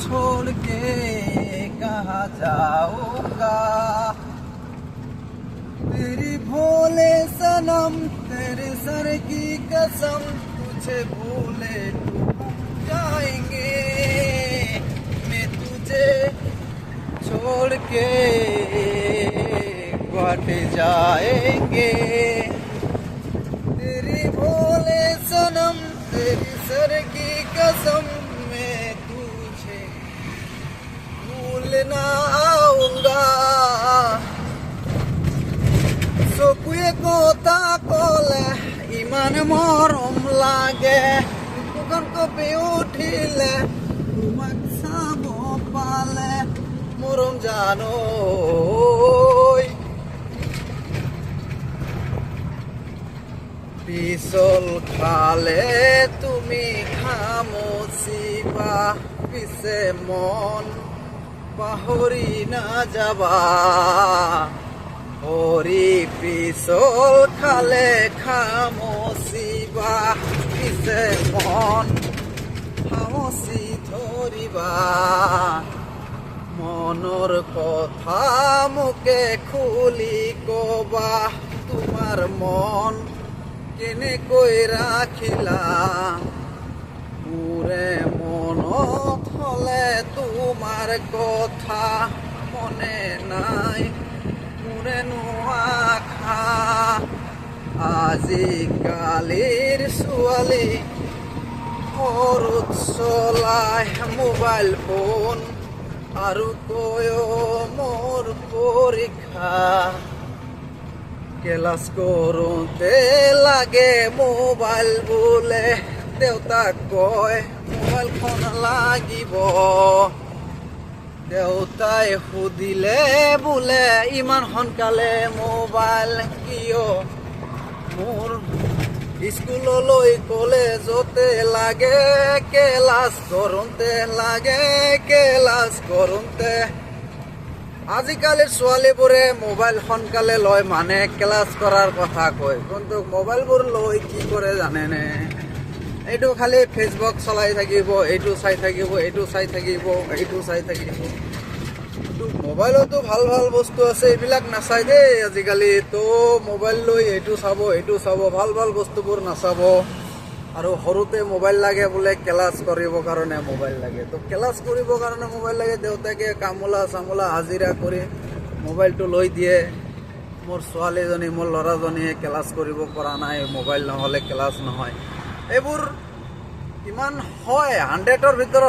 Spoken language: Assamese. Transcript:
छोड़ के कहाँ जाऊंगा। तेरी भोले सनम तेरे सर की कसम, तुझे भूले डूब जाएंगे। मैं तुझे छोड़ के घट जाएंगे। तेरी भोले सनम तेरी सर की कसम, मैं तुझे भूल ना आऊंगा। চকুয়ে কথা কলে ইমান মৰম লাগে, বুকুখন কঁপি উঠিলে তোমাক চাব পালে মৰম জানো। পিছল খালে তুমি খামোচিবা, পিছে মন পাহৰি নাযাবা। হৰি পিছল খালে খামোচিবা, পিছে মন খামোচি ধৰিবা। মনৰ কথা মোকে খুলি কবা, তোমাৰ মন কেনেকৈ ৰাখিলা। মোৰে মনত হলে তোমাৰ কথা মনে নাই মোৰে নোআখা। আজিকালিৰ ছোৱালী ঘৰত চলাই মোবাইল ফোন, আৰু কয় মোৰ পৰীক্ষা। ক্লাছ কৰোঁতে লাগে মোবাইল বোলে, দেউতাক কয় মোবাইলখন লাগিব। দেউতাই সুধিলে বোলে ইমান সোনকালে মোবাইল কিয়। মোৰ স্কুললৈ কলেজতে লাগে, ক্লাছ কৰোঁতে লাগে ক্লাছ কৰোঁতে। আজিকালিৰ ছোৱালীবোৰে মোবাইল সোনকালে লয় মানে ক্লাছ কৰাৰ কথা কয়, কিন্তু মোবাইলবোৰ লৈ কি কৰে জানেনে? এইটো খালি ফেচবুক চলাই থাকিব, এইটো চাই থাকিব, এইটো চাই থাকিব, এইটো চাই থাকিব। মোবাইলতো ভাল ভাল বস্তু আছে, এইবিলাক নাচাই দেই আজিকালি। তো মোবাইল লৈ এইটো চাব এইটো চাব, ভাল ভাল বস্তুবোৰ নাচাব। আৰু সৰুতে মোবাইল লাগে বোলে ক্লাছ কৰিবৰ কাৰণে মোবাইল লাগে। তো ক্লাছ কৰিবৰ কাৰণে মোবাইল লাগে, দেউতাকে কামোলা চামোলা হাজিৰা কৰি মোবাইলটো লৈ দিয়ে। মোৰ ছোৱালীজনী মোৰ ল'ৰাজনীয়ে ক্লাছ কৰিব পৰা নাই, মোবাইল নহ'লে ক্লাছ নহয়। এইবোৰ কিমান হয় 100ৰ ভিতৰত